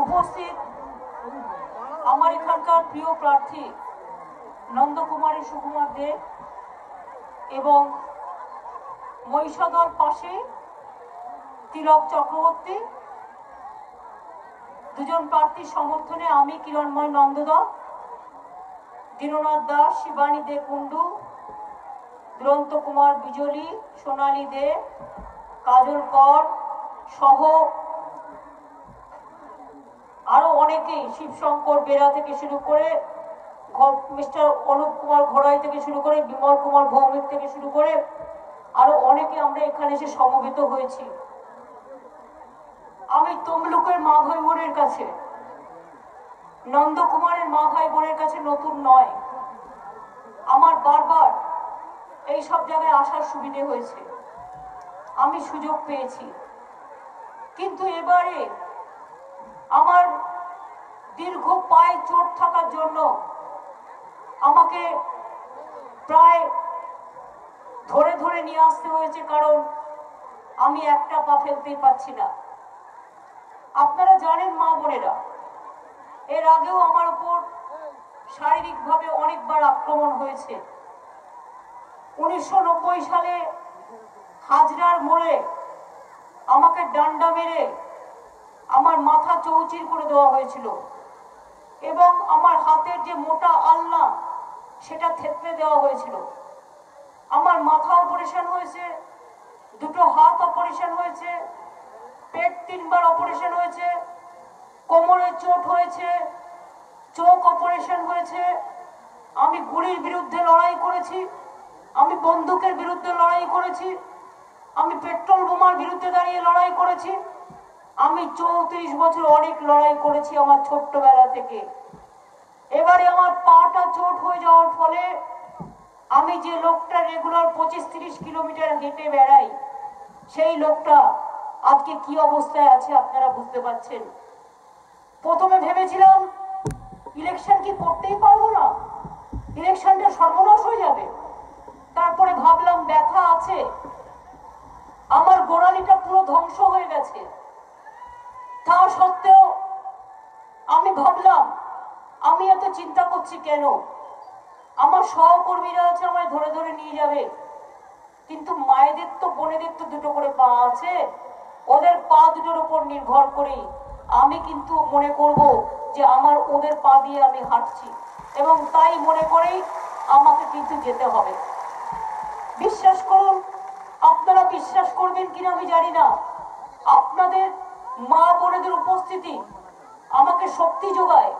উপস্থিত আমার এখানকার প্রিয় প্রার্থী নন্দকুমারী সুকুমার দে এবং মহিষাদল পাশে তিলক চক্রবর্তী, দুজন প্রার্থীর সমর্থনে আমি কিরণময় নন্দদা, দীননাথ দাস, শিবানী দে কুন্ডু, দুরন্ত কুমার বিজলি, সোনালী দে, কাজল কর সহ আরো অনেকেই, শিবশঙ্কর বেরা থেকে শুরু করে মিস্টার অনুপ কুমার ঘোড়াই থেকে শুরু করে বিমল কুমার ভৌমিক থেকে শুরু করে আরো অনেকে আমরা এখানে এসে সমবেত হয়েছি। আমি তমলুকের মা ভাই বোনের কাছে, নন্দকুমারের মা ভাই বোনের কাছে নতুন নয়। আমার বারবার এই সব জায়গায় আসার সুবিধে হয়েছে, আমি সুযোগ পেয়েছি, কিন্তু এবারে আমার দীর্ঘ পায়ে চোট থাকার জন্য আমাকে প্রায় ধরে ধরে নিয়ে আসতে হয়েছে, কারণ আমি একটা পা ফেলতেই পারছি না। আপনারা জানেন মা বোনেরা, এর আগেও আমার উপর শারীরিকভাবে অনেকবার আক্রমণ হয়েছে। 1990 সালে হাজরার মোড়ে আমাকে ডান্ডা মেরে আমার মাথা চৌচির করে দেওয়া হয়েছিল এবং আমার হাতের যে মোটা আলনা সেটা থেতলে দেওয়া হয়েছিল। আমার মাথা অপারেশন হয়েছে, দুটো হাত অপারেশন হয়েছে, পেট 3 বার অপারেশন হয়েছে, কোমরে চোট হয়েছে, চোখ অপারেশন হয়েছে। আমি গুলির বিরুদ্ধে লড়াই করেছি, আমি বন্দুকের বিরুদ্ধে লড়াই করেছি, আমি পেট্রোল বোমার বিরুদ্ধে দাঁড়িয়ে লড়াই করেছি। আমি 34 বছর অনেক লড়াই করেছি আমার ছোট্টবেলা থেকে। এবারে আমার পাটা চোট হয়ে যাওয়ার ফলে আমি যে লোকটা রেগুলার 25-30 কিলোমিটার হেঁটে বেড়াই, সেই লোকটা আজকে কি অবস্থায় আছে আপনারা বুঝতে পারছেন। প্রথমে ভেবেছিলাম ইলেকশন কি করতেই পারবো না, ইলেকশনটা সর্বনাশ হয়ে যাবে। তারপরে ভাবলাম ব্যথা আছে, আমার গোড়ালিটা পুরো ধ্বংস হয়ে গেছে। তা সত্ত্বেও আমি ভাবলাম আমি এত চিন্তা করছি কেন, আমার সহকর্মীরা আছে আমায় ধরে ধরে নিয়ে যাবে, কিন্তু মায়েদের তো বোনেদের তো দুটো করে পা আছে, ওদের পা দুটোর উপর নির্ভর করে আমি কিন্তু মনে করব যে আমার ওদের পা দিয়ে আমি হাঁটছি এবং তাই মনে করেই আমাকে কিন্তু যেতে হবে। বিশ্বাস করুন, আপনারা বিশ্বাস করবেন কিনা আমি জানি না, আপনাদের মা বোনেদের উপস্থিতি আমাকে শক্তি যোগায়,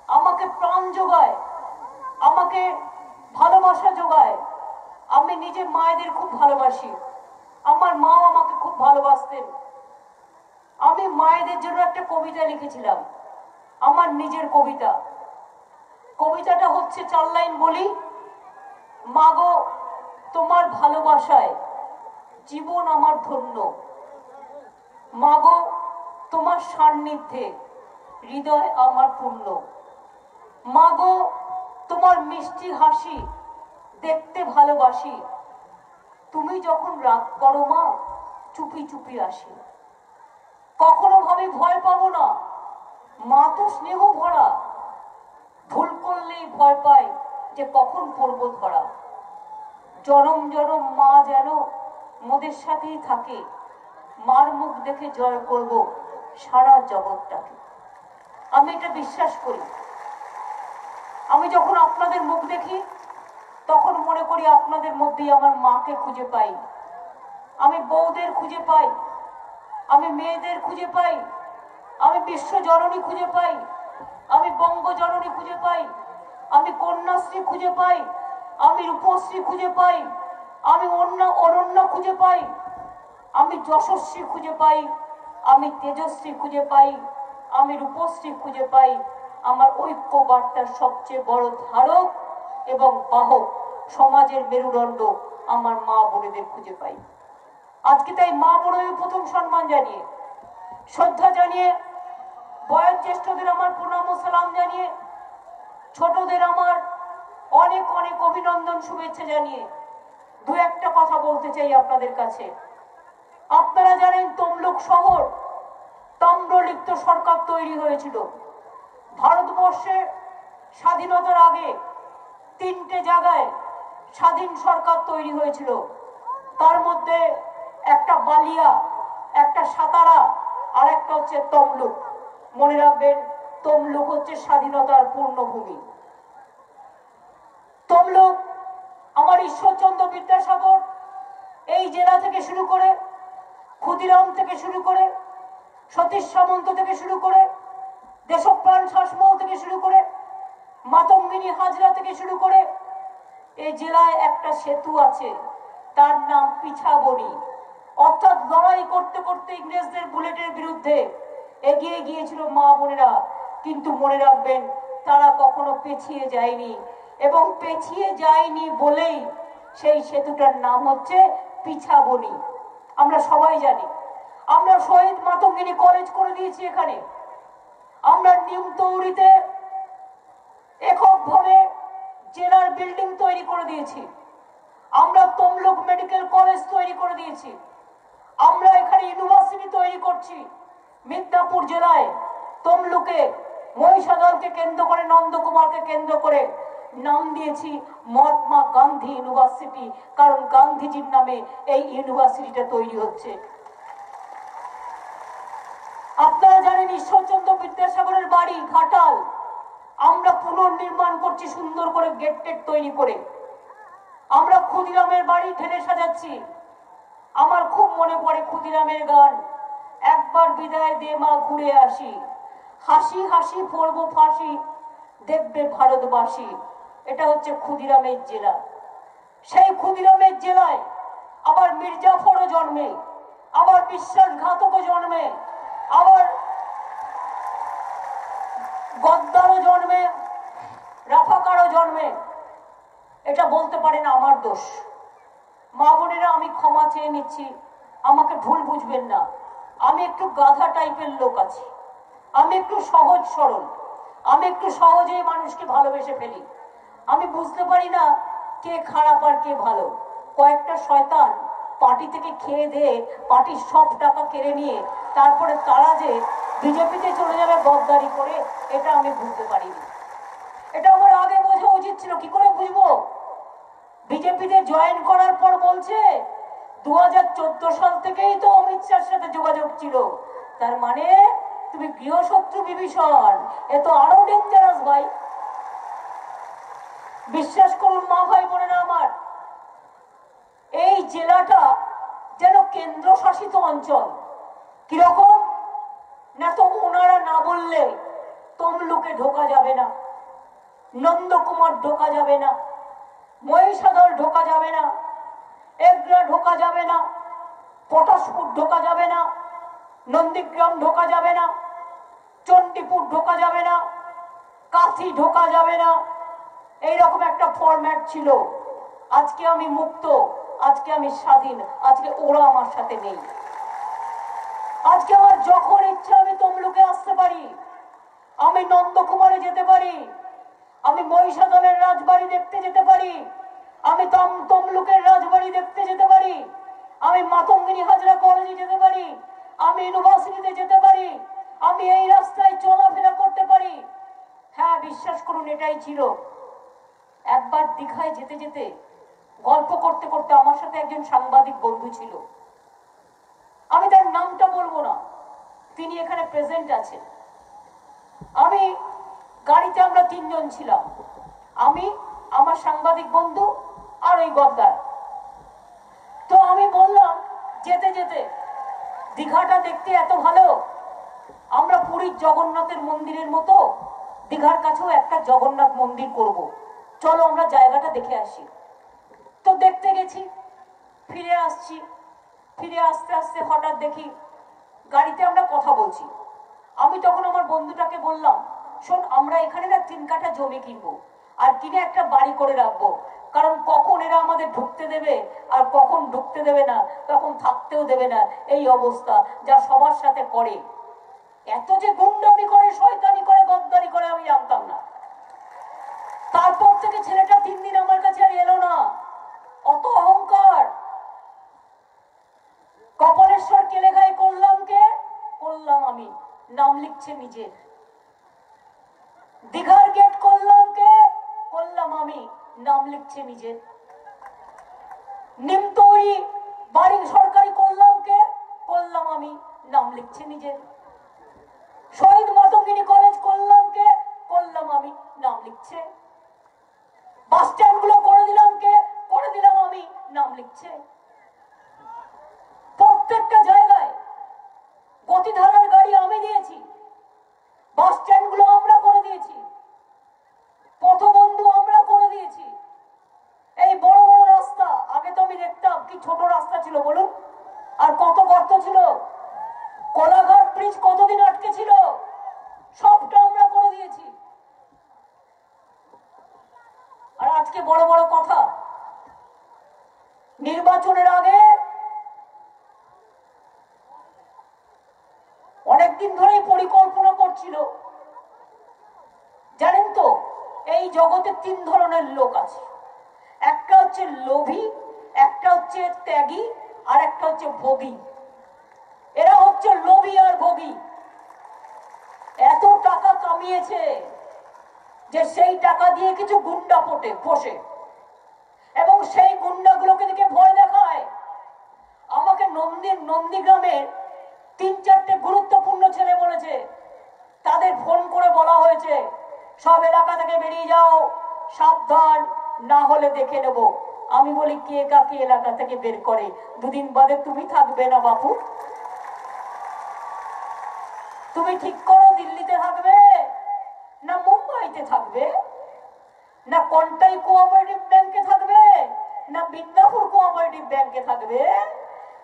আমাকে প্রাণ যোগায়, আমাকে ভালোবাসা যোগায়। আমি নিজে মায়েদের খুব ভালোবাসি, আমার মাও আমাকে খুব ভালোবাসতেন। আমি মায়েদের জন্য একটা কবিতা লিখেছিলাম, আমার নিজের কবিতা। কবিতাটা হচ্ছে 4 লাইন বলি। মাগো তোমার ভালোবাসায় জীবন আমার ধন্য, মাগো তোমার সান্নিধ্যে হৃদয় আমার পূর্ণ, মাগো তোমার মিষ্টি হাসি দেখতে ভালোবাসি, তুমি যখন রাগ করো মা চুপি চুপি আসি। কখনো ভাবে ভয় পাবো না, মা তো স্নেহ ভরা, ভুল করলেই ভয় পায় যে কখন পড়বো ধরা। জনম জনম মা যেন মোদের সাথেই থাকে, মার মুখ দেখে জয় করব সারা জগৎটাকে। আমি এটা বিশ্বাস করি। আমি যখন আপনাদের মুখ দেখি তখন মনে করি আপনাদের মধ্যেই আমার মাকে খুঁজে পাই, আমি বউদের খুঁজে পাই, আমি মেয়েদের খুঁজে পাই, আমি বিশ্ব জননী খুঁজে পাই, আমি বঙ্গ জননী খুঁজে পাই, আমি কন্যাশ্রী খুঁজে পাই, আমি রূপশ্রী খুঁজে পাই, আমি অনন্যা খুঁজে পাই, আমি যশস্বী খুঁজে পাই, আমি তেজস্বী খুঁজে পাই, আমি রূপশ্রী খুঁজে পাই। আমার ঐক্য বার্তার সবচেয়ে বড় ধারক এবং বাহক, সমাজের মেরুদণ্ড আমার মা বোনেদের খুঁজে পাই। আজকে তাই মা বোনেদের প্রথম সম্মান জানিয়ে, শ্রদ্ধা জানিয়ে, বয়োজ্যেষ্ঠদের আমার প্রণাম ও সালাম জানিয়ে, ছোটদের আমার অনেক অনেক অভিনন্দন শুভেচ্ছা জানিয়ে দু একটা কথা বলতে চাই আপনাদের কাছে। আপনারা জানেন তমলুক শহর তাম্রলিপ্ত সরকার তৈরি হয়েছিল। ভারতবর্ষে স্বাধীনতার আগে 3টে জায়গায় স্বাধীন সরকার তৈরি হয়েছিল। তার মধ্যে একটা বালিয়া, একটা সাতারা, আর একটা হচ্ছে তমলুক। মনে রাখবেন, তমলুক হচ্ছে স্বাধীনতার পূর্ণভূমি। তমলুক আমার ঈশ্বরচন্দ্র বিদ্যাসাগর এই জেলা থেকে শুরু করে, ক্ষুদিরাম থেকে শুরু করে, সতীশ সামন্ত থেকে শুরু করে, দেশপ্রাণ শাসমল থেকে শুরু করে, মাতঙ্গিনী হাজরা থেকে শুরু করে, এই জেলায় একটা সেতু আছে, তার নাম পিছাবনি। অর্থাৎ লড়াই করতে করতে ইংরেজদের বুলেটের বিরুদ্ধে এগিয়ে গিয়েছিল মা বোনেরা। কিন্তু মনে রাখবেন, তারা কখনো পেছিয়ে যায়নি, এবং পেছিয়ে যায়নি বলেই সেই সেতুটার নাম হচ্ছে পিছাবনি। আমরা সবাই জানি। আমরা শহীদ মাতঙ্গিনী কলেজ করে দিয়েছি এখানে। আমরা নিউ তৌরিতে এককভাবে জেলার বিল্ডিং তৈরি করে দিয়েছি। আমরা তমলুক মেডিকেল কলেজ তৈরি করে দিয়েছি। আমরা এখানে ইউনিভার্সিটি তৈরি করছি। মিদনাপুর জেলায় তমলুকে মহিষাদলকে কেন্দ্র করে, নন্দকুমারকে কেন্দ্র করে নাম দিয়েছি মহাত্মা গান্ধী ইউনিভার্সিটি, কারণ গান্ধীজির নামে এই ইউনিভার্সিটিটা তৈরি হচ্ছে। আপনারা জানেন ঈশ্বরচন্দ্র বিদ্যাসাগরের বাড়ি ঘাটাল আমরা পুনর্নির্মাণ করছি সুন্দর করে, গেট টেট তৈরি করে। আমরা ক্ষুদিরামের বাড়ি ঢেলে সাজাচ্ছি। আমার খুব মনে পড়ে ক্ষুদিরামের গান, একবার বিদায় দে মা ঘুরে আসি, হাসি হাসি পড়বো ফাঁসি, দেখবে ভারতবাসী। এটা হচ্ছে ক্ষুদিরামের জেলা। সেই ক্ষুদিরামের জেলায় আবার মির্জাফরও জন্মে, আবার বিশ্বাসঘাতকও জন্মে, আবার গদ্দারও জন্মে, রাফাকারও জন্মে। এটা বলতে পারেন আমার দোষ। মা বোনেরা, আমি ক্ষমা চেয়ে নিচ্ছি, আমাকে ভুল বুঝবেন না। আমি একটু গাধা টাইপের লোক আছি, আমি একটু সহজ সরল, আমি একটু সহজেই মানুষকে ভালোবেসে ফেলি। আমি বুঝতে পারি না কে খারাপ আর কে ভালো। কয়েকটা শয়তান পার্টি থেকে খেয়ে দিয়ে পার্টির সব টাকা কেড়ে নিয়ে তারপরে তারা যে বিজেপিতে চলে যাবে গদ্দারি করে, এটা আমি বুঝতে পারিনি। এটা আমার আগে বোঝা উচিত ছিল। কি করে বুঝবো? বিজেপিতে জয়েন করার পর বলছে 2014 সাল থেকেই তো অমিত শাহর সাথে যোগাযোগ ছিল। তার মানে তুমি গৃহশত্রু বিভীষণ। এ তো আরো ডেঞ্জারাস ভাই। বিশ্বাস করুন মা ভাই বোনেরা আমার, এই জেলাটা যেন কেন্দ্রশাসিত অঞ্চল। কিরকম না, তো ওনারা না বললে তমলুকে ঢোকা যাবে না, নন্দকুমার ঢোকা যাবে না, মহিষাদল ঢোকা যাবে না, এগরা ঢোকা যাবে না, পটাশপুর ঢোকা যাবে না, নন্দীগ্রাম ঢোকা যাবে না, চণ্ডীপুর ঢোকা যাবে না, কাশি ঢোকা যাবে না। এইরকম একটা ফরম্যাট ছিল। আজকে আমি মুক্ত, আজকে আমি স্বাধীন, আজকে ওরা আমার সাথে নেই। আজকে আমার যখন ইচ্ছা আমি তমলুকে আসতে পারি, আমি নন্দকুমারে যেতে পারি, আমি মহিষাদলের রাজবাড়ি দেখতে যেতে পারি, আমি তমলুকের রাজবাড়ি দেখতে যেতে পারি, আমি মাতঙ্গিনী হাজরা কলেজে যেতে পারি, আমি ইউনিভার্সিটিতে যেতে পারি, আমি এই রাস্তায় চলাফেরা করতে পারি। হ্যাঁ, বিশ্বাস করুন, এটাই ছিল। একবার দীঘায় যেতে যেতে গল্প করতে করতে আমার সাথে একজন সাংবাদিক বন্ধু ছিল, আমি তার নামটা বলবো না, তিনি এখানে প্রেজেন্ট আছেন। আমি গাড়িতে, আমরা 3 জন ছিলাম, আমি, আমার সাংবাদিক বন্ধু আর ওই গদ্দার। তো আমি বললাম যেতে যেতে, দীঘাটা দেখতে এত ভালো, আমরা পুরীর জগন্নাথের মন্দিরের মতো দীঘার কাছেও একটা জগন্নাথ মন্দির করব, চলো আমরা জায়গাটা দেখে আসি। তো দেখতে গেছি, ফিরে আসছি, ফিরে আসতে আসতে হঠাৎ দেখি গাড়িতে আমরা কথা বলছি। আমি তখন আমার বন্ধুটাকে বললাম, শোন, আমরা এখানে না 3 কাঠা জমি কিনবো, আর কিনে একটা বাড়ি করে রাখবো, কারণ কখন এরা আমাদের ঢুকতে দেবে আর কখন ঢুকতে দেবে না, তখন থাকতেও দেবে না। এই অবস্থা যা সবার সাথে করে। এত যে গুন্ডামি করে, শয়তানি করে, গদ্দারি করে, আমি জানতাম না। তারপর থেকে ছেলেটা 3 দিন আমার কাছে আর এলো না। অত অহংকার, কপালের আমি, নাম লিখছে নিজের। দীঘার গেট করলাম কে? করলাম আমি, নাম লিখছে নিজের। নিমতৌরি বাড়ি সরকারি করলাম কে? করলাম আমি, নাম লিখছে নিজের। শহীদ মাতঙ্গিনী কলেজ করলাম কে? করলাম আমি, নাম লিখছে। বাস স্ট্যান্ড গুলো করে দিলাম কে? করে দিলাম আমি, নাম লিখছে। প্রত্যেকটা জায়গায় গতিধারার গাড়ি আমি দিয়েছি, বাস স্ট্যান্ড গুলো আমরা করে দিয়েছি, পথবন্ধু আমরা করে দিয়েছি। এই বড় বড় রাস্তা, আগে তো আমি দেখতাম কি ছোট রাস্তা ছিল বলুন, আর কত গর্ত ছিল। কোলাঘাট ব্রিজ কতদিন আটকে ছিল, সবটা আমরা করে দিয়েছি। আর আজকে বড় বড় কথা, নির্বাচনের আগে অনেকদিন ধরেই পরিকল্পনা করছিল। জানেন তো এই জগতে 3 ধরনের লোক আছে, একটা হচ্ছে লোভী, একটা হচ্ছে ত্যাগী, আর একটা হচ্ছে ভোগী। এরা হচ্ছে লোভী আর ভোগী। এত টাকা কামিয়েছে যে সেই টাকা দিয়ে কিছু গুন্ডা পোষে এবং সেই গুন্ডাগুলোকে দেখে ভয় দেখায়। আমাকে নন্দীগ্রামের 3-4টে গুরুত্বপূর্ণ ছেলে বলেছে, তাদের ফোন করে বলা হয়েছে সব এলাকা থেকে বেরিয়ে যাও, সাবধান, না হলে দেখে নেব। আমি বলি কে কাকে এলাকা থেকে বের করে? দুদিন বাদে তুমি থাকবে না বাপু। তুমি ঠিক করো দিল্লিতে থাকবে না মুম্বাইতে থাকবে, না কন্টাই কোঅপারেটিভ ব্যাংকে থাকবে, না মিদনাপুর কোঅপারেটিভ ব্যাংকে থাকবে।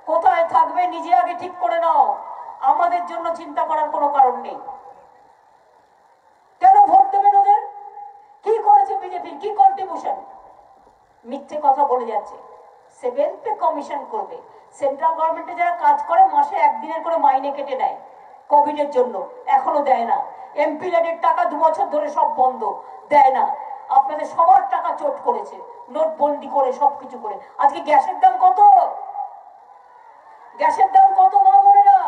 কোথায় থাকবে নিজে আগে ঠিক করে নাও, আমাদের জন্য চিন্তা করার কোনো কারণ নেই। কেন ভোট দেবেন ওদের? কি করেছে বিজেপির, কি কন্ট্রিবিউশন? মিথ্যে কথা বলে যাচ্ছে। 7th পে কমিশন করবে। সেন্ট্রাল গভর্নমেন্টে যারা কাজ করে মাসে 1 দিনের করে মাইনে কেটে নেয় কোভিডের জন্য, এখনো দেয় না। এমপি ল্যাডের টাকা 2 বছর ধরে সব বন্ধ, দেয় না। আপনাদের সবার টাকা চোট করেছে, নোটবন্দি করে সবকিছু করে। আজকে গ্যাসের দাম কত? গ্যাসের দাম কত মা বোনেরা?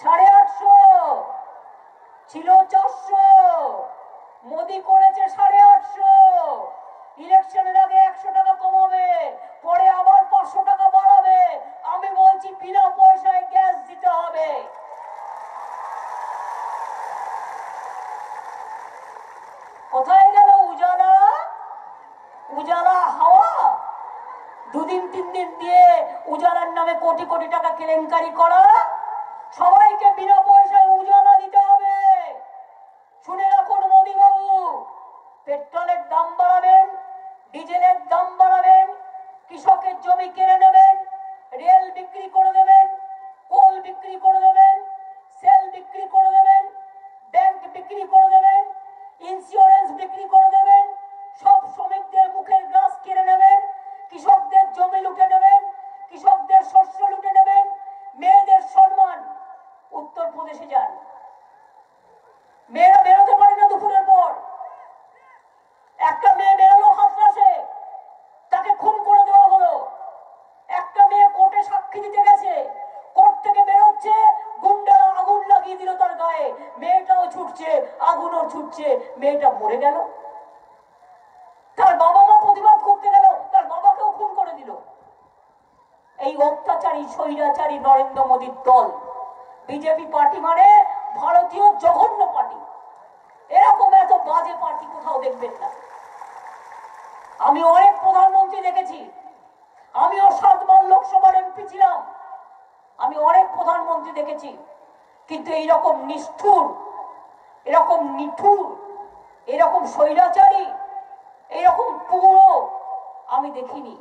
850 ছিল 400, মোদি করেছে 850। ইলেকশনের আগে 100 টাকা কমাবে, পরে আবার 500 টাকা বাড়াবে। আমি বলছি বিনা পয়সায় গ্যাস দিতে হবে। কোথায় গেল উজালা? উজালা হাওয়া। 2 দিন 3 দিন দিয়ে উজালার নামে কোটি কোটি টাকা কেলেঙ্কারি করা। সবাইকে বিনা পয়সায় উজালা দিতে হবে। শুনে রাখুন মোদি বাবু, পেট্রোলের দাম বাড়াবেন, ডিজেলের দাম বাড়াবেন, কৃষকের জমি কেড়ে নেবেন, রেল বিক্রি করে দেবেন, কোল বিক্রি করে দেবেন, সেল বিক্রি করে দেবেন, ব্যাংক বিক্রি করে দেবেন, ইন্স্যুরেন্স বিক্রি করে দেবেন, সব শ্রমিকদের মুখের গ্রাস কেড়ে নেবেন, কৃষকদের জমি লুটে নেবেন, কৃষকদের শস্য লুটে নেবেন, মেয়েদের সম্মান। উত্তরপ্রদেশে যান, মেয়েরা বেরোতে পারে না দুপুরের পর। একটা মেয়ে বেরোলো হাতরাসে, তাকে খুন করে দেওয়া হলো। একটা মেয়ে কোর্টে সাক্ষী দিতে গেছে, কোর্ট থেকে বেরোচ্ছে, গুন্ডারা আগুন লাগিয়ে দিল তার গায়ে। মেয়েটাও ছুটছে, আগুনও ছুটছে, মেয়েটা মরে গেল। তার বাবা মা প্রতিবাদ করতে গেল, তার বাবাকেও খুন করে দিল। এই অত্যাচারী স্বৈরাচারী নরেন্দ্র মোদীর দল বিজেপি পার্টি মানে ভারতীয় জঘন্য পার্টি। এরকম এত বাজে পার্টি কোথাও দেখবেন না। আমি অনেক প্রধানমন্ত্রী দেখেছি, আমিও 7 বার লোকসভার এমপি ছিলাম। আমি অনেক প্রধানমন্ত্রী দেখেছি, কিন্তু এইরকম নিষ্ঠুর, এরকম নিঠুর, এরকম স্বৈরাচারী, এরকম পুরো আমি দেখিনি।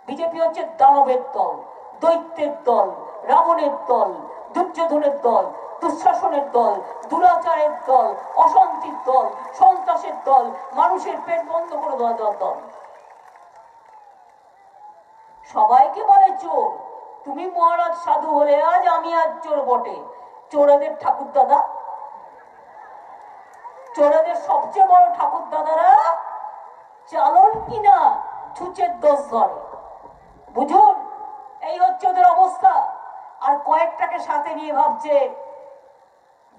বিজেপি হচ্ছে দানবের দল, দৈত্যের দল, রাবণের দল, দুর্যোধনের দল, দুঃশাসনের দল, দুরাচারের দল, অশান্তির দল, সন্ত্রাসের দল, মানুষের পেট বন্ধ করে দেওয়া দল। সবাইকে বলে চোর। তুমি মহারাজ সাধু হলে আজ, আমি আজ চোর বটে। চোরেদের ঠাকুর দাদা, চোরেদের সবচেয়ে বড় ঠাকুর দাদারা চালন কিনা ছুঁচের দোষ ধরে। বুঝুন, এই হচ্ছে ওদের অবস্থা। আর কয়েকটাকে সাথে নিয়ে ভাবছে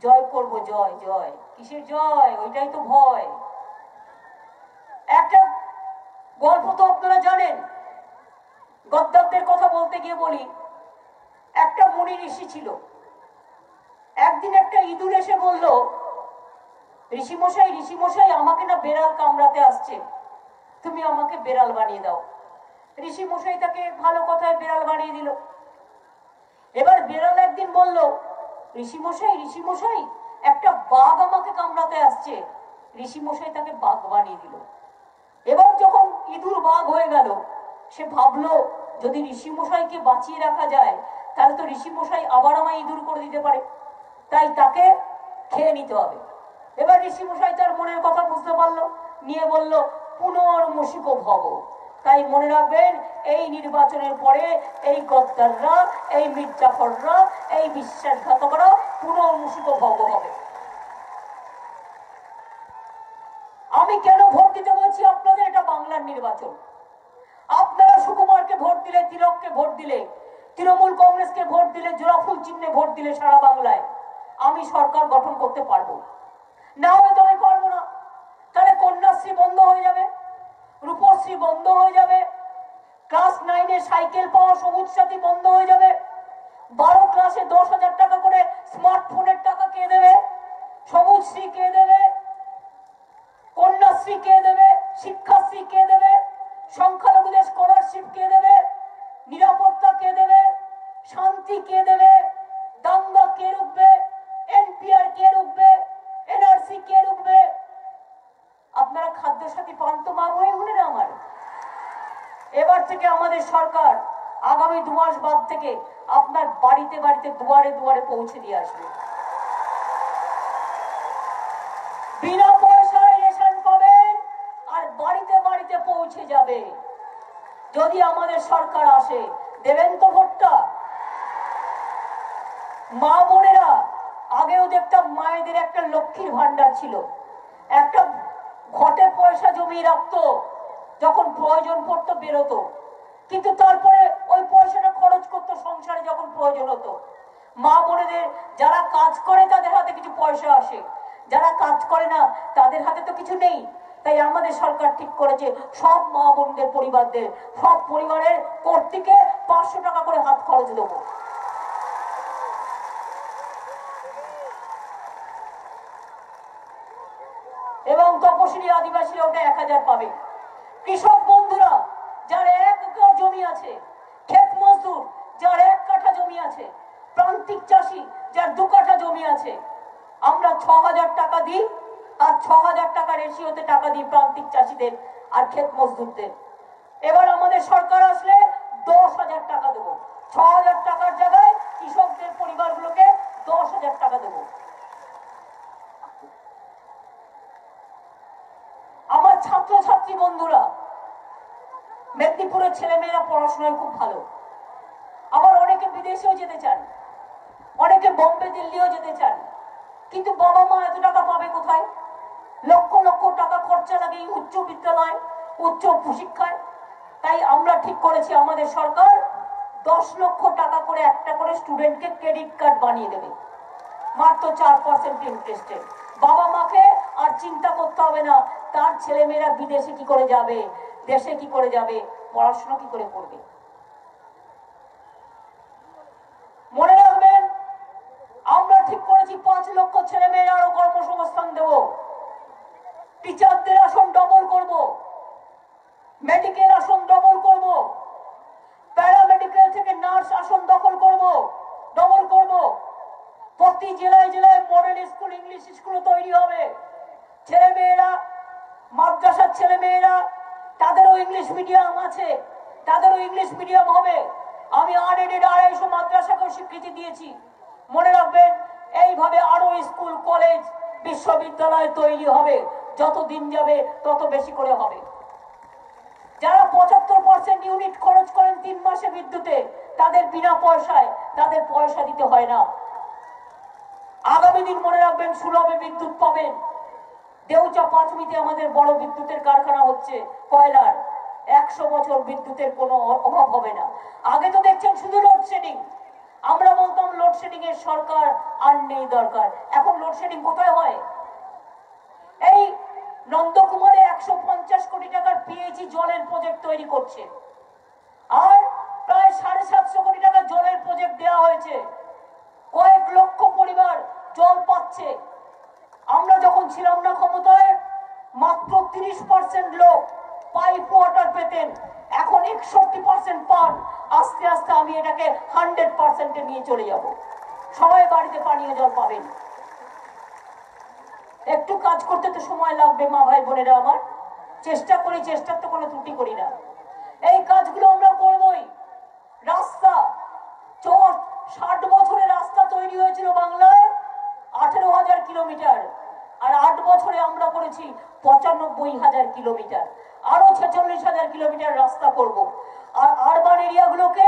জয় করব, জয় জয়। কিসের জয়? ওইটাই তো ভয়। একটা গল্প তো আপনারা জানেন, গদ্দারদের কথা বলতে গিয়ে বলি, একটা মুনি ঋষি ছিল। একদিন একটা ইঁদুর এসে বলল, ঋষিমশাই ঋষিমশাই আমাকে না বেড়াল কামড়াতে আসছে, তুমি আমাকে বেড়াল বানিয়ে দাও। ঋষিমশাই তাকে ভালো কথায় বেড়াল বানিয়ে দিল। এবার বেড়াল একদিন বলল, ঋষিমশাই ঋষিমশাই একটা বাঘ আমাকে কামড়াতে আসছে। ঋষিমশাই তাকে বাঘ বানিয়ে দিল। এবার যখন ইঁদুর বাঘ হয়ে গেল, সে ভাবলো যদি ঋষিমশাইকে বাঁচিয়ে রাখা যায় তাহলে তো ঋষিমশাই আবার আমায় ইঁদুর করে দিতে পারে, তাই তাকে খেয়ে নিতে হবে। এবার ঋষিমশাই তার মনের কথা বুঝতে পারলো, নিয়ে বলল পুনর্মূষিক ভব। তাই মনে রাখবেন, এই নির্বাচনের পরে এই গদ্দাররা, এই মির্জাফররা, এই বিশ্বাসঘাতকরা পুনর্মূষিক ভব হবে। আমি কেন ভোট দিতে বলছি আপনাদের? এটা বাংলার নির্বাচন। আপনারা সুকুমারকে ভোট দিলে, তিলককে ভোট দিলে, তৃণমূল কংগ্রেসকে ভোট দিলে, জোড়াফুল চিহ্নে ভোট দিলে সারা বাংলায় আমি সরকার গঠন করতে পারবো। না হলে তো আমি পারবো না। তাহলে কন্যাশ্রী বন্ধ হয়ে যাবে, রূপশ্রী বন্ধ হয়ে যাবে, ক্লাস 9-এ সাইকেল পাওয়া সবুজ সাথী বন্ধ হয়ে যাবে, 12 ক্লাসে 10,000 টাকা করে স্মার্টফোনের টাকা কে দেবে? সবুজশ্রী কে দেবে? কন্যাশ্রী কে দেবে? শিক্ষাশ্রী কে দেবে? সংখ্যালঘুদের স্কলারশিপ কে দেবে? নিরাপত্তা কে দেবে? শান্তি কে দেবে? দাঙ্গা কে রুখবে? এনপিআর কে রুখবে? এনআরসি কে রুখবে? আপনারা খাদ্য সাথী পান তো মা হয়ে হলেন আমার। এবার থেকে আমাদের সরকার আগামী 2 মাস বাদ থেকে আপনার বাড়িতে বাড়িতে, দুয়ারে দুয়ারে পৌঁছে দিয়ে আসবে। বিনা পয়সায় রেশন পাবেন আর বাড়িতে বাড়িতে পৌঁছে যাবে। যদি আমাদের সরকার আসে, দেবেন তো ভোটটা? মা বোনেরা, আগেও দেখতাম মায়েদের একটা লক্ষ্মীর ভান্ডার ছিল, একটা ঘটে পয়সা জমিয়ে রাখতো, যখন প্রয়োজন পড়তো বেরোতো, কিন্তু তারপরে ওই পয়সাটা খরচ করতো সংসারে যখন প্রয়োজন হতো। মা বোনেদের যারা কাজ করে তাদের হাতে কিছু পয়সা আসে, যারা কাজ করে না তাদের হাতে তো কিছু নেই। তাই আমাদের সরকার ঠিক করেছে সব মা বোনদের পরিবারদের, সব পরিবারের কর্তৃকে 500 টাকা করে হাত খরচ দেবো। এবং তপশিলি আদিবাসীরা ওটা 1000 পাবে। কৃষক বন্ধুরা যার 1 একর জমি আছে, ক্ষেত মজদুর যার 1 কাঠা জমি আছে, প্রান্তিক চাষি যার 2 কাঠা জমি আছে, আমরা 6000 টাকা দিই, আর 6000 টাকা রেশিওতে টাকা দিই প্রান্তিক চাষিদের আর ক্ষেত মজদুরদের। এবার আমাদের সরকার আসলে 10,000 টাকা দেবো। 6000 টাকার জায়গায় কৃষকদের পরিবারগুলোকে 10,000 টাকা দেবো। আমার ছাত্রছাত্রী বন্ধুরা, মেদিনীপুরের ছেলেমেয়েরা পড়াশোনায় খুব ভালো, আবার অনেকে বিদেশেও যেতে চান, অনেকে বোম্বে দিল্লিও যেতে চান, কিন্তু বাবা মা এত টাকা পাবে কোথায়? লক্ষ লক্ষ টাকা খরচা লাগে উচ্চ বিদ্যালয়, উচ্চ শিক্ষায়। তাই আমরা ঠিক করেছি আমাদের সরকার 10 লক্ষ টাকা করে একটা করে স্টুডেন্টকে ক্রেডিট কার্ড বানিয়ে দেবে, মাত্র 4% ইন্টারেস্টে। বাবা মাকে আর চিন্তা করতে হবে না তার ছেলেমেয়েরা বিদেশে কি করে যাবে, দেশে কি করে যাবে, পড়াশোনা কি করে করবে। মনে রাখবেন, আমরা ঠিক করেছি 5 লক্ষ ছেলেমেয়েরা আরো কর্মসংস্থান দেব। টিচারদের আসন ডবল করব, মেডিকেল আসন ডবল করব, প্যারামেডিকেল থেকে নার্স আসন ডবল করব। প্রতি জেলায় জেলায় মডেল স্কুল, ইংলিশ স্কুল তৈরি হবে। ছেলেমেয়েরা, মাদ্রাসার ছেলেমেয়েরা, তাদেরও ইংলিশ মিডিয়াম আছে, তাদেরও ইংলিশ মিডিয়াম হবে। আমি আনএডেড 250 মাদ্রাসাকেও স্বীকৃতি দিয়েছি। মনে রাখবেন, এইভাবে আরো স্কুল, কলেজ, বিশ্ববিদ্যালয় তৈরি হবে। যত দিন যাবে তত বেশি করে হবে। যারা 75% ইউনিট খরচ করেন 3 মাসে বিদ্যুতে, তাদের বিনা পয়সায়, তাদের পয়সা দিতে হয় না। আগামী দিন মনে রাখবেন, সুলভে বিদ্যুৎ পাবেন। দেউচা পাঁচমিতে আমাদের বড় বিদ্যুতের কারখানা হচ্ছে কয়লার। 100 বছর বিদ্যুতের কোনো অভাব হবে না। আগে তো দেখছেন শুধু লোডশেডিং, আমরা বলতাম লোডশেডিং এর সরকার আর নেই দরকার। এখন লোডশেডিং কোথায় হয়? এই নন্দকুমারে 150 কোটি টাকার পিএইচই জলের প্রজেক্ট তৈরি করছে, আর প্রায় 750 কোটি টাকা জলের প্রজেক্ট দেওয়া হয়েছে। কয়েক লক্ষ পরিবার জল পাচ্ছে। আমরা যখন ছিলাম না ক্ষমতায়, মাত্র 30% লোক পাইপ ওয়াটার পেতেন, এখন 61% পান। আস্তে আস্তে আমি এটাকে 100% নিয়ে চলে যাব। সবাই বাড়িতে পানীয় জল পাবেন। একটু কাজ করতে তো সময় লাগবে মা ভাই বোনেরা আমার, চেষ্টা করি, চেষ্টার তো কোনো ত্রুটি করি না। এই কাজগুলো আমরা করবই। রাস্তা 60 বছরে রাস্তা তৈরি হয়েছিল বাংলায় 18,000 কিলোমিটার, আর 8 বছরে আমরা করেছি 95,000 কিলোমিটার। আরো 46,000 কিলোমিটার রাস্তা করব। আর আরবান এরিয়াগুলোকে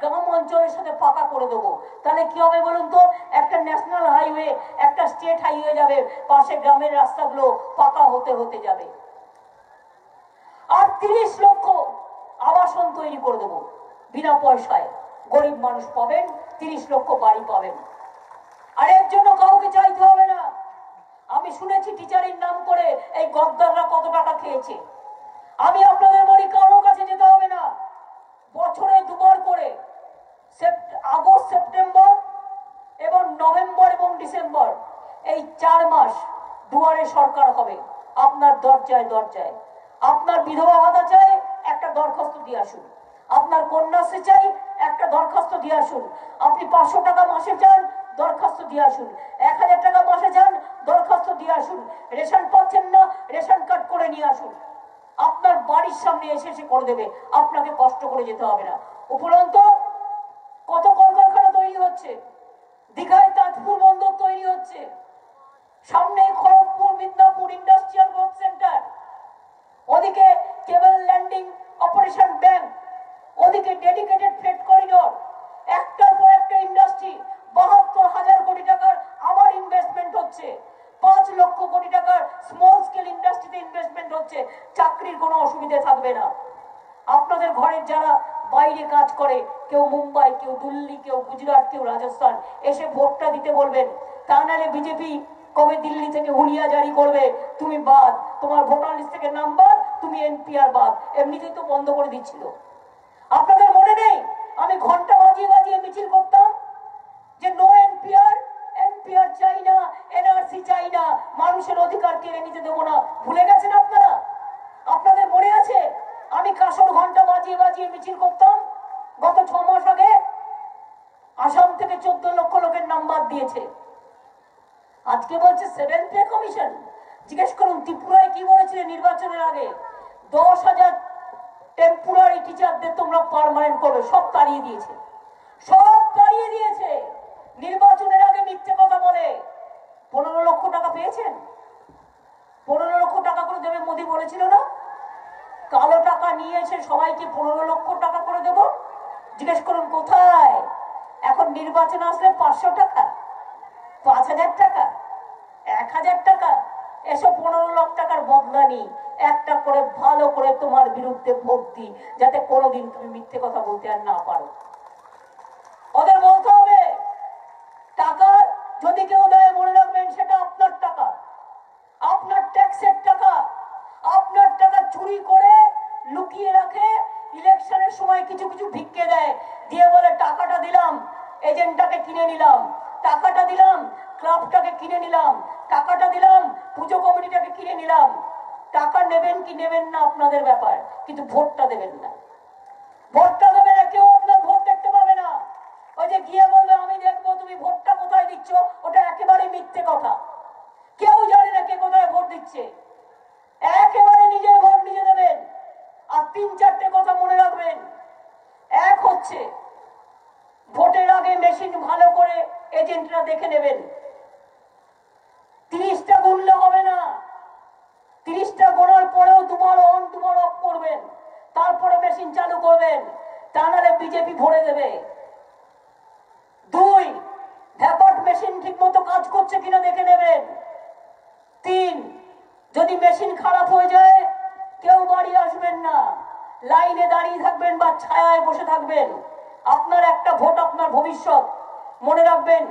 গ্রাম অঞ্চলের সাথে পাকা করে দেবো। তাহলে কি হবে বলুন তো? একটা ন্যাশনাল হাইওয়ে, একটা স্টেট হাইওয়ে যাবে, পাশে গ্রামের রাস্তাগুলো পাকা হতে হতে যাবে। আর 30 লক্ষ আবাসন তৈরি করে দেবো বিনা পয়সায়। গরিব মানুষ পাবেন, 30 লক্ষ বাড়ি পাবেন। আর এর জন্য কাউকে চাইতে হবে না। আমি শুনেছি টিচারের নাম করে এই গদ্দাররা কত টাকা খেয়েছে। আমি আপনাদের বলি, কারোর কাছে যেতে হবে না। বছরে দুবার করে আগস্ট, সেপ্টেম্বর এবং নভেম্বর এবং ডিসেম্বর, এই 4 মাস দুয়ারে সরকার হবে আপনার দরজায় দরজায়। আপনার বিধবা ভাতা চাই, একটা দরখাস্ত দিয়ে আসুন। আপনার কন্যাশ্রী চাই, একটা দরখাস্ত দিয়ে আসুন। আপনি 500 টাকা মাসে চান, দরখাস্ত দিয়ে আসুন। 1000 টাকা মাসে চান, দরখাস্ত দিয়ে আসুন। রেশন পাচ্ছেন না, রেশন কার্ড করে নিয়ে আসুন। আপনার বাড়ির সামনে এসে এসে করে দেবে, আপনাকে কষ্ট করে যেতে হবে না। উপরন্ত কত কলকারখানা তৈরি হচ্ছে, দীঘায় তাজপুর বন্দর তৈরি হচ্ছে, সামনে Kharagpur Midnapore industrial growth centre, ওদিকে কেবল ল্যান্ডিং অপারেশন ব্যাংক, ওদিকে ডেডিকেটেড ফ্রেট করিডোর, একটার পর একটা ইন্ডাস্ট্রি। 72,000 কোটি টাকার আবার ইনভেস্টমেন্ট হচ্ছে। 5 লক্ষ কোটি টাকার স্মল স্কেল ইন্ডাস্ট্রিতে ইনভেস্টমেন্ট হচ্ছে। চাকরির কোনো অসুবিধা থাকবে না। আপনাদের ঘরের যারা বাইরে কাজ করে, কেউ মুম্বাই, কেউ দিল্লি, কেউ গুজরাট, কেউ রাজস্থান, এসে ভোটটা দিতে বলবেন। তা নাহলে বিজেপি কবে দিল্লি থেকে হুলিয়া জারি করবে, তুমি বাদ, তোমার ভোটার লিস্ট থেকে নাম বাদ, তুমি এনপিআর বাদ। এমনিতেই তো বন্ধ করে দিচ্ছিল। আপনাদের মনে নেই আমি ঘন্টা বাজিয়ে বাজিয়ে মিছিল করতাম যে নো এনপিআর, এনপিআর চাই না, এনআরসি চাই না, মানুষের অধিকার কেড়ে নিতে দেবো না। ভুলে গেছেন আপনারা? আপনাদের মনে আছে আমি কাসর ঘন্টা বাজিয়ে বাজিয়ে মিছিল করতাম? গত 6 মাস আগে আসাম থেকে 14 লক্ষ লোকের নাম বাদ দিয়েছে। আজকে বলছে 7th পে কমিশন। জিজ্ঞেস করুন ত্রিপুরায় কি বলেছিলেন নির্বাচনের আগে? 10,000 টেম্পোরারি টিচারদের তোমরা পার্মানেন্ট করবে, সব তাড়িয়ে দিয়েছে, সব তাড়িয়ে দিয়েছে। নির্বাচনের আগে মিথ্যে কথা বলে। 15 লক্ষ টাকা পেয়েছেন? 15 লক্ষ টাকা করে দেবে মোদি বলেছিল না? কালো টাকা নিয়ে এসে সবাইকে 15 লক্ষ টাকা করে দেব। জিজ্ঞেস করুন কোথায়? এখন নির্বাচন আসলে 500 টাকা, 5,000 টাকা, 1,000 টাকা, এসব 15 লাখ টাকার বদলা নেই। একটা করে ভালো করে তোমার বিরুদ্ধে ভোট দিই, যাতে কোনোদিন তুমি মিথ্যে কথা বলতে আর না পারো। ওদের বলতে হবে টাকা যদি কেউ দেয়, মনে রাখবেন সেটা আপনার টাকা, আপনার ট্যাক্সের টাকা। আপনার টাকা চুরি করে লুকিয়ে রাখে, ইলেকশনের সময় কিছু কিছু ভিক্ষে দেয়, দিয়ে বলে টাকাটা দিলাম এজেন্টটাকে কিনে নিলাম, টাকাটা দিলাম ক্লাবটাকে কিনে নিলাম, টাকাটা দিলাম পুজো কমিটিটাকে কিনে নিলাম। টাকা নেবেন কি নেবেন না আপনাদের ব্যাপার, কিন্তু ভোটটা দেবেন না। ভোটটা দেবে না, কেউ আপনার ভোট দেখতে পাবে না। ওই যে গিয়ে বলবে আমি দেখবো তুমি ভোটটা কোথায় দিচ্ছ, ওটা একেবারে মিথ্যে কথা। কেউ জানে না কে কোথায় ভোট দিচ্ছে। একেবারে নিজের ভোট নিজে দেবেন। আর 3-4টে কথা মনে রাখবেন। এক হচ্ছে ভোটের আগে মেশিন ভালো করে এজেন্টরা দেখে নেবেন। 30টা গুনলে হবে না, 30টা গোনার পরেও দুবার অন দুবার অফ করবেন, তারপরে মেশিন চালু করবেন, তা নাহলে বিজেপি ভরে দেবে। 2, ভ্যাপট মেশিন ঠিক মতো কাজ করছে কিনা দেখে নেবেন। 3, যদি মেশিন খারাপ হয়ে যায় কেউ বাড়ি আসবেন না, লাইনে দাঁড়িয়ে থাকবেন বা ছায়ায় বসে থাকবেন। আপনার একটা ভোট আপনার ভবিষ্যৎ। মনে রাখবেন,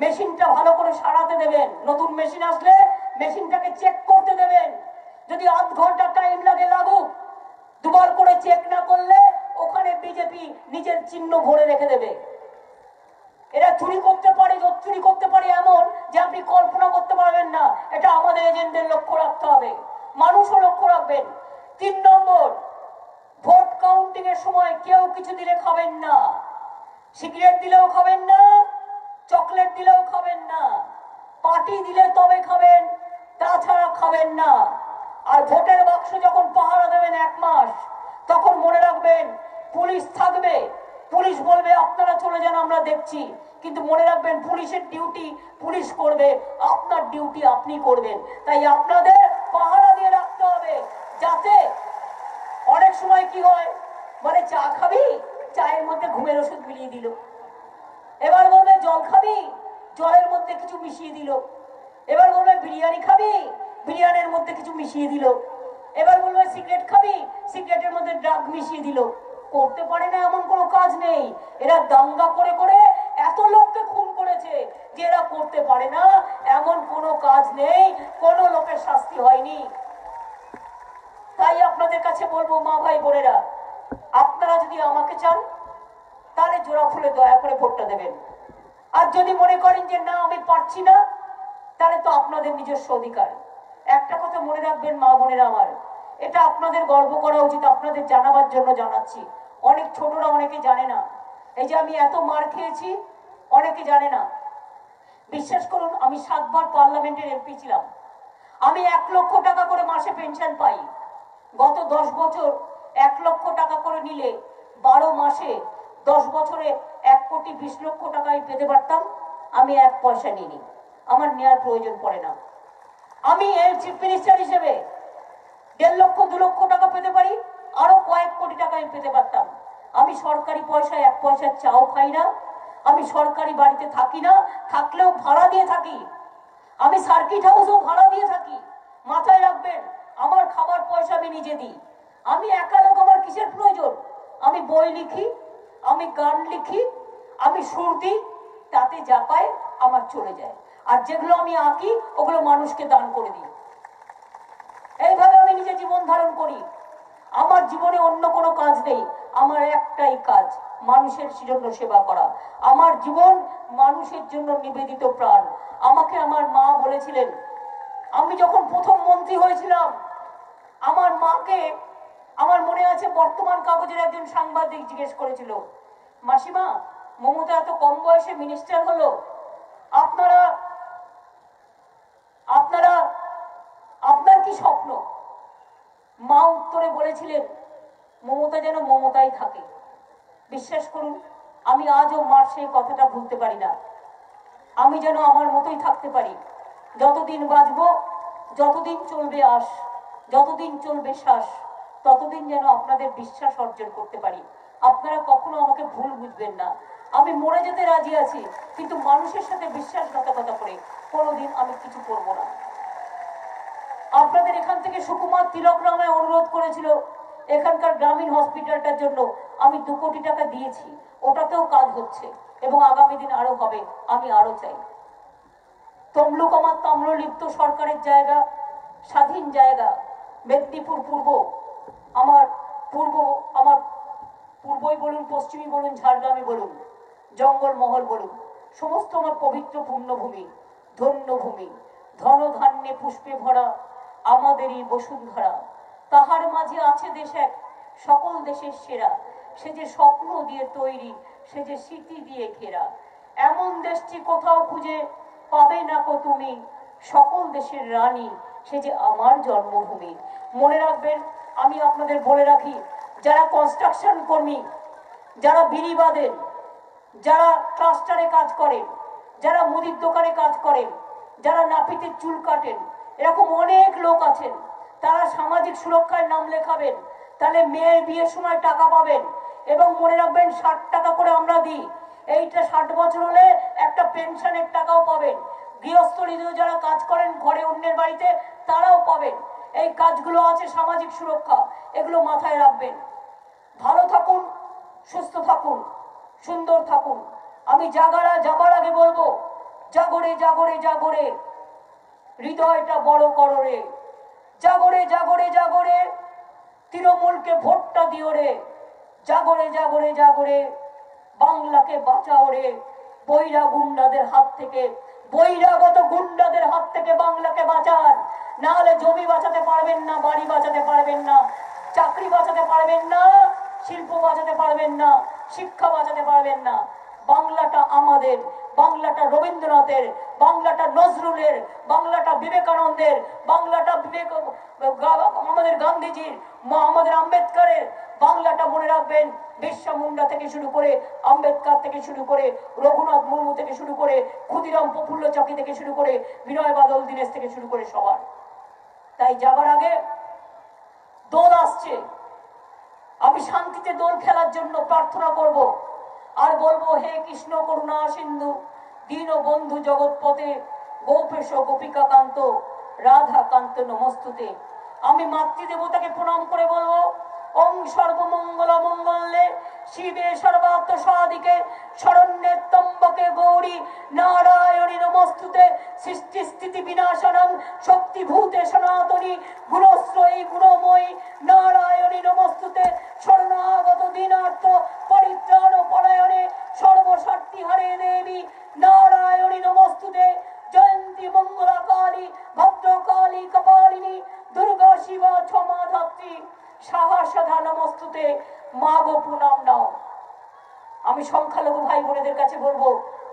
মেশিনটা ভালো করে সারাতে দেবেন। নতুন মেশিন আসলে মেশিনটাকে চেক করতে দেবেন। যদি আধ ঘন্টা টাইম লাগে লাগুক, দুবার করে চেক না করলে ওখানে বিজেপি নিজের চিহ্ন ভরে রেখে দেবে। এরা চুরি করতে পারে, চুরি করতে পারে এমন যে আপনি কল্পনা করতে পারবেন না। এটা আমাদের এজেন্টদের লক্ষ্য রাখতে হবে, মানুষও লক্ষ্য রাখবেন। 3 নম্বর, ভোট কাউন্টিং এর সময় কেউ কিছু দিলে খাবেন না। সিগারেট দিলেও খাবেন না, চকলেট দিলেও খাবেন না, পার্টি দিলে তবে খাবেন, তাছাড়া খাবেন না। আর ভোটের বাক্স যখন পাহারা দেবেন 1 মাস, তখন মনে রাখবেন পুলিশ থাকবে। পুলিশ বলবে আপনারা চলে যান, আমরা দেখছি। কিন্তু মনে রাখবেন পুলিশের ডিউটি পুলিশ করবে, আপনার ডিউটি আপনি করবেন। তাই আপনাদের পাহারা দিয়ে রাখতে হবে, যাতে অনেক সময় কি হয়, মানে চা খাবি, চায়ের মধ্যে ঘুমের ওষুধ মিলিয়ে দিল। এবার বলবে জল খাবি, জলের মধ্যে কিছু মিশিয়ে দিল। এবার বলবে বিরিয়ানি খাবি, বিরিয়ানির মধ্যে কিছু মিশিয়ে দিল। এবার বলবে সিগারেট খাবি, সিগারেটের মধ্যে ড্রাগ মিশিয়ে দিল। করতে পারে না এমন কোনো কাজ নেই। এরা দাঙ্গা করে করে এত লোককে খুন করেছে যে এরা করতে পারে না এমন কোনো কাজ নেই, কোনো লোকের শাস্তি হয়নি। তাই আপনাদের কাছে বলবো, মা ভাই বোনেরা, আপনারা যদি আমাকে চান তাহলে জোড়া ফুলে দয়া করে ভোটটা দেবেন। আর যদি মনে করেন যে না আমি পারছি না, তাহলে তো আপনাদের নিজস্ব অধিকার। একটা কথা মনে রাখবেন মা বোনেরা আমার, এটা আপনাদের গর্ব করা উচিত, আপনাদের জানাবার জন্য জানাচ্ছি। অনেক ছোটরা অনেকে জানে না, এই যে আমি এত মার খেয়েছি অনেকে জানে না। বিশ্বাস করুন, আমি 7 বার পার্লামেন্টের এমপি ছিলাম। আমি 1 লক্ষ টাকা করে মাসে পেনশন পাই। গত 10 বছর 1 লক্ষ টাকা করে নিলে 12 মাসে 10 বছরে 1,20,00,000 টাকা আমি পেতে পারতাম। আমি 1 পয়সা নিইনি, আমার নেওয়ার প্রয়োজন পড়ে না। আমি এই চিফ মিনিস্টার হিসেবে 1.5 লক্ষ 2 লক্ষ টাকা পেতে পারি, আরো কয়েক কোটি টাকা আমি পেতে পারতাম। আমি সরকারি পয়সায় 1 পয়সার চাও খাই না। আমি সরকারি বাড়িতে থাকি না, থাকলেও ভাড়া দিয়ে থাকি। আমি সার্কিট হাউসও ভাড়া দিয়ে থাকি। মাথায় রাখবেন, আমার খাবার পয়সা আমি নিজে দিই। আমি একা লোক, আমার কিসের প্রয়োজন? আমি বই লিখি, আমি গান লিখি, আমি সুর দিই, তাতে যা পায় আমার চলে যায়। আর যেগুলো আমি আঁকি ওগুলো মানুষকে দান করে দিই। এইভাবে আমি নিজে জীবন ধারণ করি। আমার জীবনে অন্য কোনো কাজ নেই, আমার একটাই কাজ, মানুষের জন্য সেবা করা। আমার জীবন মানুষের জন্য নিবেদিত প্রাণ। আমাকে আমার মা বলেছিলেন, আমি যখন প্রথম মন্ত্রী হয়েছিলাম, আমার মাকে, আমার মনে আছে, বর্তমান কাগজের একজন সাংবাদিক জিজ্ঞেস করেছিল, মাসিমা মমতা এত কম বয়সে মিনিস্টার হলো, আপনারা আপনারা আপনার কি স্বপ্ন? মা উত্তরে বলেছিলেন, মমতা যেন মমতাই থাকে। বিশ্বাস করুন, আমি আজও মার সেই কথাটা ভুলতে পারি না। আমি যেন আমার মতোই থাকতে পারি। যতদিন বাঁচবো, যতদিন চলবে আশ, যতদিন চলবে শ্বাস, ততদিন যেন আপনাদের বিশ্বাস অর্জন করতে পারি। আপনারা কখনো আমাকে ভুল বুঝবেন না। আমি মরে যেতে রাজি আছি, কিন্তু মানুষের সাথে বিশ্বাসঘাতকতা করে কোনোদিন আমি কিছু করব না। আপনাদের এখান থেকে সুকুমার তিলকরা আমায় অনুরোধ করেছিল এখানকার গ্রামীণ হসপিটালটার জন্য, আমি 2 কোটি টাকা দিয়েছি। ওটাতেও কাজ হচ্ছে এবং আগামী দিন আরো হবে। আমি আরো চাই। তমলুক আমার তাম্রলিপ্ত সরকারের জায়গা, স্বাধীন জায়গা। মেদিনীপুর পূর্ব আমার পূর্বই বলুন, পশ্চিমই বলুন, ঝাড়গ্রামই বলুন, জঙ্গলমহল বলুন, সমস্ত আমার পবিত্র পুণ্যভূমি, ধন্যভূমি। ধন ধান্যে পুষ্পে ভরা আমাদেরই বসুন্ধরা। তাহার মাঝে আছে দেশ এক, সকল দেশের সেরা। সে যে স্বপ্ন দিয়ে তৈরি, সে যে স্মৃতি দিয়ে ঘেরা। এমন দেশটি কোথাও খুঁজে পাবে না কো তুমি, সকল দেশের রানী, সে যে আমার জন্মভূমি। মনে রাখবেন, আমি আপনাদের বলে রাখি, যারা কনস্ট্রাকশন কর্মী, যারা বিড়ি বাঁধেন, যারা ক্লাস্টারে কাজ করেন, যারা মুদির দোকানে কাজ করেন, যারা নাপিতের চুল কাটেন, এরকম অনেক লোক আছেন। তারা সামাজিক সুরক্ষায় নাম লেখাবেন, তাহলে মেয়ের বিয়ের সময় টাকা পাবেন। এবং মনে রাখবেন, 60 টাকা করে আমরা দিই। এইটা 60 বছর হলে একটা পেনশনের টাকাও পাবেন। গৃহস্থলীয় যারা কাজ করেন ঘরে অন্যের বাড়িতে, তারাও পাবেন। এই কাজগুলো আছে সামাজিক সুরক্ষা, এগুলো মাথায় রাখবেন। ভালো থাকুন, সুস্থ থাকুন। সুন্দর থাকুন। আমি যাবার আগে বলবো, জাগরে জাগরে জাগরে, হৃদয়টা বড় করো রে। জাগরে জাগরে জাগরে, তৃণমূলকে ভোটটা দিও রে। জাগরে জাগরে জাগরে, বাংলাকে বাঁচাও রে বৈরা গুন্ডাদের হাত থেকে, বৈরাগত গুন্ডাদের হাত থেকে বাংলাকে বাঁচান। নাহলে জমি বাঁচাতে পারবেন না, বাড়ি বাঁচাতে পারবেন না, চাকরি বাঁচাতে পারবেন না, শিল্প বাঁচাতে পারবেন না, শিক্ষা বাঁচাতে পারবেন না। বাংলাটা আমাদের, বাংলাটা রবীন্দ্রনাথের, বাংলাটা নজরুলের, বাংলাটা বিবেকানন্দের, বাংলাটা আমাদের গান্ধীজির, আমাদের আম্বেদকরের। বাংলাটা মনে রাখবেন, বিরসা মুন্ডা থেকে শুরু করে, আম্বেদকর থেকে শুরু করে, রঘুনাথ মুর্মু থেকে শুরু করে, ক্ষুদিরাম প্রফুল্ল চাকি থেকে শুরু করে, বিনয় বাদল দীনেশ থেকে শুরু করে সবার। তাই যাবার আগে দোল আসছে, আমি শান্তিতে দোল খেলার জন্য প্রার্থনা করব আর বলবো, হে কৃষ্ণ করুণা সিন্ধু দীন বন্ধু জগৎপথে গোপেশ গোপিকা কান্ত রাধা কান্ত নমস্তুতে। আমি মাতৃদেবতাকে প্রণাম করে বলবো, ওং সর্বমঙ্গল মঙ্গলে শিবে সর্বার্থ সাধিকে শরণ্যে ত্র্যম্বকে গৌরী নারায়ণী নমস্তুতে। সৃষ্টি স্থিতি বিনাশনং শক্তিভূতে সনাতনী গুণশ্রয়ী গুণময়ী নারায়ণী নমস্তুতে। শরণাগত দীনার্থ পরিত্রাণ পরায়ণে সর্বশক্তি হরে দেবী নারায়ণী নমস্তুতে। জয়ন্তী মঙ্গলা কালী ভদ্রকালী কপালিনী দুর্গা শিবা ক্ষমা ধাত্রী সাহসধা নমস্তুতে। মা গো প্রণাম নাও। আমি সংখ্যালঘু ভাই বোনেদের কাছে বলবো,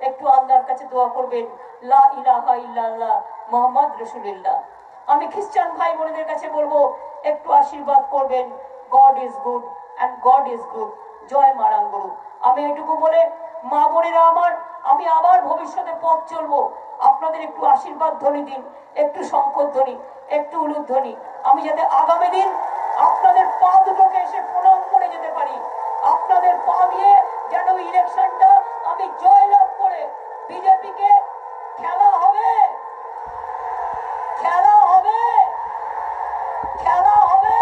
একটু আল্লাহর কাছে দোয়া করবেন, লা ইলাহা ইল্লাল্লাহ মুহাম্মদ রাসূলুল্লাহ। আমি খ্রিস্টান ভাই বোনেদের কাছে বলবো, একটু আশীর্বাদ করবেন, God is good and God is good, জয় মারাঙ্গুরু। আমি এটুকু বলে, মা বোনেরা আমার, আমি আবার ভবিষ্যতে পথ চলবো, আপনাদের একটু আশীর্বাদ ধ্বনি দিন, একটু শঙ্কর ধ্বনি, একটু উলুধ্বনি, আমি যাতে আগামী দিন আপনাদের পা দুটোকে এসে প্রণাম করে যেতে পারি। আপনাদের পা দিয়ে যেন ইলেকশনটা আমি জয়লাভ করে বিজেপিকে, খেলা হবে, খেলা হবে, খেলা হবে,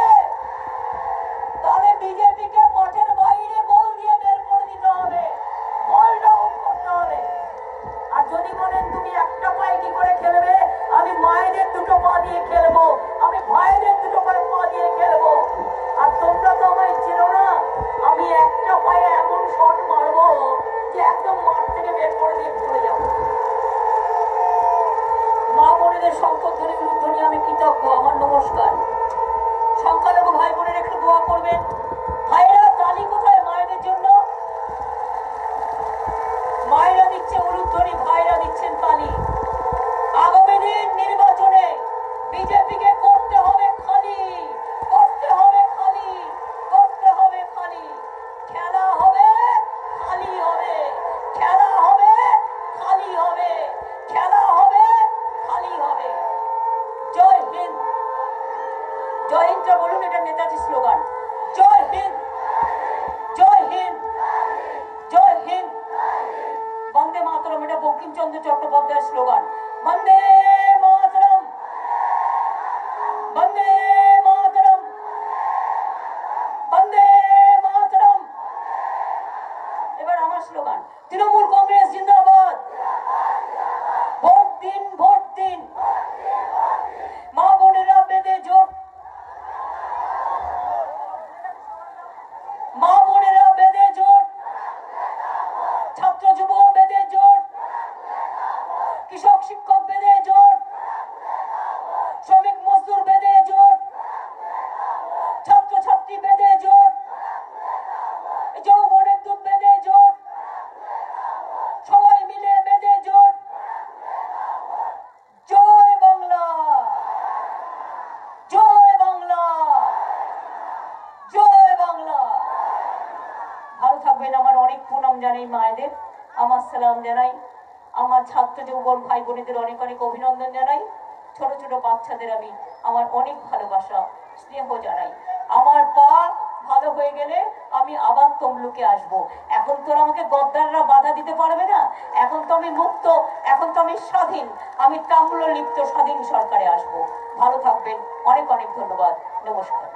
তাহলে বিজেপিকে মাঠের বাইরে বল দিয়ে বের করে দিতে হবে, বলটা আউট করতে হবে। আর যদি বলেন তুমি একটা পায়ে কি করে খেলবে, আমি মায়েদের দুটো পা দিয়ে খেলবো, আমি ভাইদের দুটো করে পা দিয়ে খেলবো। আর তোমরা তো আমায় চেনো না, আমি একটা পায়ে এমন শট মারবো যে একদম মাঠ থেকে বের করে দিয়ে চলে যাবো। মা বোনেদের শঙ্করধ্বনি উলুধ্বনি আমি কৃতজ্ঞ, আমার নমস্কার। সংখ্যালঘু ভাই বোনের একটু দোয়া করবেন। ভাইরা তালি কোথায় মায়েদের জন্য? মায়েরা দিচ্ছে উলুধ্বনি, ভাইরা দিচ্ছেন তালি। আগামী দিন নির্বাচনে বিজেপিকে করতে হবে খালি, করতে হবে খালি, করতে হবে খালি। খেলা হবে, খালি হবে, খেলা হবে, খালি হবে, খেলা হবে, খালি হবে। জয় হিন্দ। জয় হিন্দটা বলুন, এটা নেতাজি স্লোগান। জয় হিন্দ, জয় হিন্দ, জয় হিন্দ। বন্দে মাতরম, এটা বঙ্কিমচন্দ্র চট্টোপাধ্যায়ের স্লোগান। বন্দে মাতরম, বন্দে মাতরম, বন্দে মাতরম। এবার আমার স্লোগান, তৃণমূল কংগ্রেস জিন্দাবাদ। ভোট দিন, ভোট দিন, মা বোনেরা বেঁধে জোট, মা বোনেরা বেঁধে জোট, ছাত্র যুব বেঁধে জোট, কৃষক শিক্ষক বেঁধে জোট, শ্রমিক মজদুর বেঁধে জোট, ছাত্র ছাত্রী বেঁধে জোট, যৌবনের দুধ বেঁধে জোট, সবাই মিলে বেঁধে জোট। জয় বাংলা, জয় বাংলা, জয় বাংলা। ভালো থাকবেন। আমার অনেক প্রণাম জানাই মায়েদের, আমার সালাম জানাই, আমার ছাত্র যুবক ভাই বোনেদের অনেক অনেক অভিনন্দন জানাই, ছোট ছোট বাচ্চাদের আমি আমার অনেক ভালোবাসা স্নেহ জানাই। আমার পা ভালো হয়ে গেলে আমি আবার তমলুকে আসব। এখন তো আমাকে গদ্দাররা বাধা দিতে পারবে না, এখন তো আমি মুক্ত, এখন তো আমি স্বাধীন, আমি তাম্রলিপ্ত স্বাধীন সরকারে আসব। ভালো থাকবেন, অনেক অনেক ধন্যবাদ, নমস্কার।